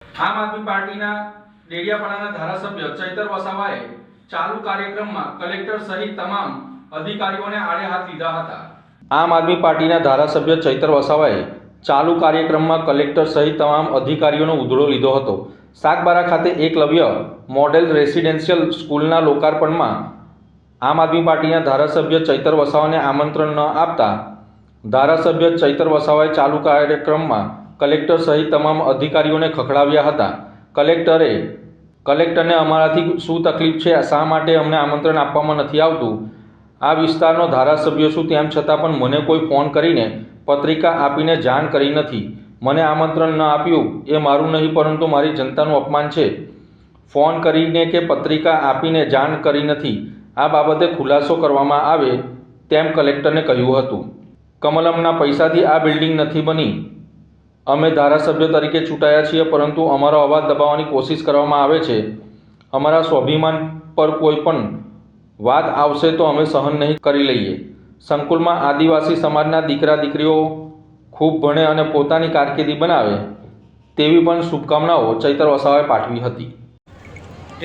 આમ આદમી પાર્ટીના ડેડિયાપાડાના ધારાસભ્ય ચૈતર વસાવાએ ચાલુ કાર્યક્રમમાં કલેક્ટર સહિત તમામ અધિકારીઓને આડે હાથ લીધા હતા। આમ આદમી પાર્ટીના ધારાસભ્ય ચૈતર વસાવાએ ચાલુ કાર્યક્રમમાં કલેક્ટર સહિત તમામ અધિકારીઓનો ઉધડો લીધો હતો। સાગબારા ખાતે એકલવ્ય મોડેલ રેસિડેન્શિયલ સ્કૂલના લોકાર્પણમાં આમ આદમી પાર્ટીના ધારાસભ્ય ચૈતર વસાવાને આમંત્રણ ન આપતા ધારાસભ્ય ચૈતર વસાવાએ ચાલુ કાર્યક્રમમાં કલેક્ટર સહિત તમામ અધિકારીઓને ખખડાવ્યા હતા। કલેક્ટરને અમારાથી શું તકલીફ છે, શા માટે અમને આમંત્રણ આપવામાં નથી આવતું, આ વિસ્તારનો ધારાસભ્ય છું તેમ છતાં પણ મને કોઈ ફોન કરીને પત્રિકા આપીને જાણ કરી નથી। મને આમંત્રણ ન આપ્યું એ મારું નહીં પરંતુ મારી જનતાનું અપમાન છે। ફોન કરીને કે પત્રિકા આપીને જાણ કરી નથી, આ બાબતે ખુલાસો કરવામાં આવે તેમ કલેક્ટરને કહ્યું હતું। કમલમના પૈસાથી આ બિલ્ડિંગ નથી બની। અમે ધારાસભ્ય તરીકે ચૂંટાયા છીએ પરંતુ અમારો અવાજ દબાવવાની કોશિશ કરવામાં આવે છે। અમારા સ્વાભિમાન પર કોઈ પણ વાત આવશે તો અમે સહન નહીં કરી લઈએ। સંકુલમાં આદિવાસી સમાજના દીકરા દીકરીઓ ખૂબ ભણે અને પોતાની કારકિર્દી બનાવે તેવી પણ શુભકામનાઓ ચૈતર વસાવાએ પાઠવી હતી।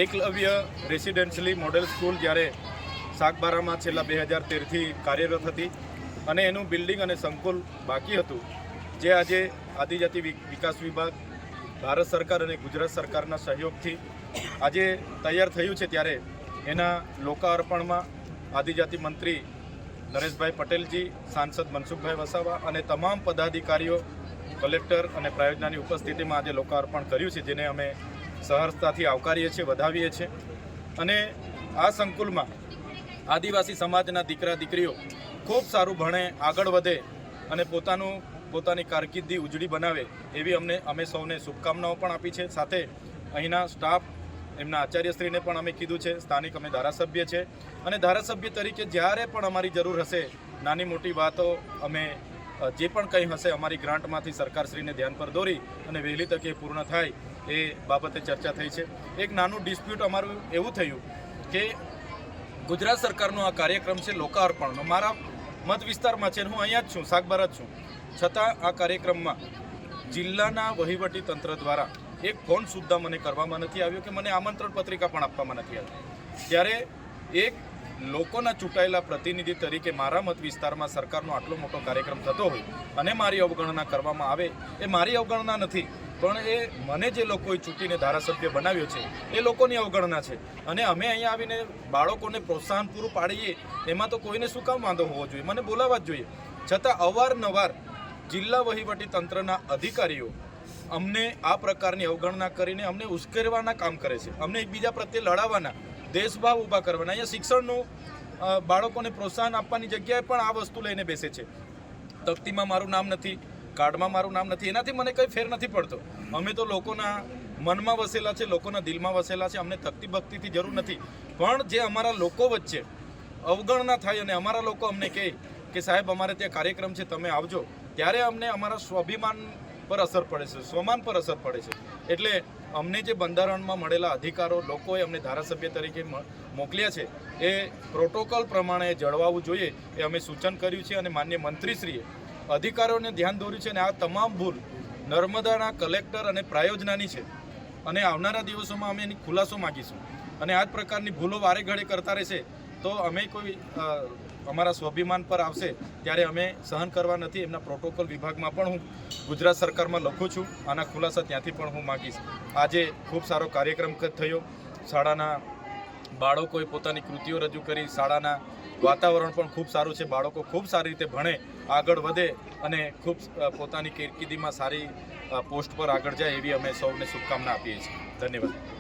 એકલવ્ય રેસિડેન્શિયલી મોડેલ સ્કૂલ જ્યારે સાગબારામાં છેલ્લા 2013થી કાર્યરત હતી અને એનું બિલ્ડિંગ અને સંકુલ બાકી હતું, જે આજે આદિજાતિ વિકાસ વિભાગ, ભારત સરકાર અને ગુજરાત સરકારના સહયોગથી આજે તૈયાર થયું છે, ત્યારે એના લોકાર્પણમાં આદિજાતિ મંત્રી નરેશભાઈ પટેલજી, સાંસદ મનસુખભાઈ વસાવા અને તમામ પદાધિકારીઓ, કલેક્ટર અને પ્રાયોજનાની ઉપસ્થિતિમાં આજે લોકાર્પણ કર્યું છે, જેને અમે સહર્ષતાથી આવકારીએ છીએ, વધાવીએ છીએ। અને આ સંકુલમાં આદિવાસી સમાજના દીકરા દીકરીઓ ખૂબ સારું ભણે, આગળ વધે અને પોતાની કારકિર્દી ઉજળી બનાવે એવી અમે સૌને શુભકામનાઓ પણ આપી છે। સાથે અહીંના સ્ટાફ, એમના આચાર્યશ્રીને પણ અમે કીધું છે। સ્થાનિક અમે ધારાસભ્ય છે અને ધારાસભ્ય તરીકે જ્યારે પણ અમારી જરૂર હશે, નાની મોટી વાતો અમે જે પણ કંઈ હશે અમારી ગ્રાન્ટમાંથી સરકારશ્રીને ધ્યાન પર દોરી અને વહેલી તકે પૂર્ણ થાય એ બાબતે ચર્ચા થઈ છે। એક નાનું ડિસ્પ્યુટ અમારું એવું થયું કે ગુજરાત સરકારનો આ કાર્યક્રમ છે લોકાર્પણનો, મારા મત વિસ્તારમાં છે, હું અહીંયા જ છું, સાગબારા જ છું, છતાં આ કાર્યક્રમમાં જિલ્લાના વહીવટી તંત્ર દ્વારા એક ફોન સુદ્ધા મને કરવામાં નથી આવ્યો કે મને આમંત્રણ પત્રિકા પણ આપવામાં નથી આવી। ત્યારે એક લોકોના ચૂંટાયેલા પ્રતિનિધિ તરીકે મારા મત વિસ્તારમાં સરકારનો આટલો મોટો કાર્યક્રમ થતો હોય અને મારી અવગણના કરવામાં આવે, એ મારી અવગણના નથી, પણ એ મને જે લોકોએ ચૂંટીને ધારાસભ્ય બનાવ્યો છે એ લોકોની અવગણના છે। અને અમે અહીંયા આવીને બાળકોને પ્રોત્સાહન પૂરું પાડીએ એમાં તો કોઈને શું કામ વાંધો હોવો જોઈએ, મને બોલાવવા જ જોઈએ। છતાં અવારનવાર જિલ્લા વહીવટી તંત્રના અધિકારીઓ અમને આ પ્રકારની અવગણના કરીને અમને ઉશ્કેરવાના કામ કરે છે, અમને એકબીજા પ્રત્યે લડાવવાના, દેશભાવ ઊભા કરવાના। અહીંયા શિક્ષણનું બાળકોને પ્રોત્સાહન આપવાની જગ્યાએ પણ આ વસ્તુ લઈને બેસે છે। તકતીમાં મારું નામ નથી, કાર્ડમાં મારું નામ નથી, એનાથી મને કંઈ ફેર નથી પડતો। અમે તો લોકોના મનમાં વસેલા છે, લોકોના દિલમાં વસેલા છે, અમને તકતી ભક્તિથી જરૂર નથી, પણ જે અમારા લોકો વચ્ચે અવગણના થાય અને અમારા લોકો અમને કહે કે સાહેબ અમારે ત્યાં કાર્યક્રમ છે, તમે આવજો, ત્યારે અમને અમારા સ્વાભિમાન પર અસર પડે છે, સ્વમાન પર અસર પડે છે। એટલે અમને જે બંધારણમાં મળેલા અધિકારો લોકોએ અમને ધારાસભ્ય તરીકે મોકલ્યા છે એ પ્રોટોકોલ પ્રમાણે જળવાવું જોઈએ એ અમે સૂચન કર્યું છે અને માન્ય મંત્રીશ્રીએ અધિકારીઓને ધ્યાન દોર્યું છે। અને આ તમામ ભૂલ નર્મદાના કલેક્ટર અને પ્રાયોજનાની છે અને આવનારા દિવસોમાં અમે એની ખુલાસો માગીશું। અને આ જ પ્રકારની ભૂલો વારે ઘડે કરતા રહેશે તો અમે કોઈ અમારા સ્વાભિમાન પર આવશે ત્યારે અમે સહન કરવા નથી। એમના પ્રોટોકોલ વિભાગમાં પણ હું ગુજરાત સરકારમાં લખું છું, આના ખુલાસા ત્યાંથી પણ હું માગીશ। આજે ખૂબ સારો કાર્યક્રમ થયો, શાળાના બાળકોએ પોતાની કૃતિઓ રજૂ કરી, શાળાના વાતાવરણ પણ ખૂબ સારું છે, બાળકો ખૂબ સારી રીતે ભણે, આગળ વધે અને ખૂબ પોતાની કારકિર્દીમાં સારી પોસ્ટ પર આગળ જાય એવી અમે સૌને શુભકામના આપીએ છીએ। ધન્યવાદ।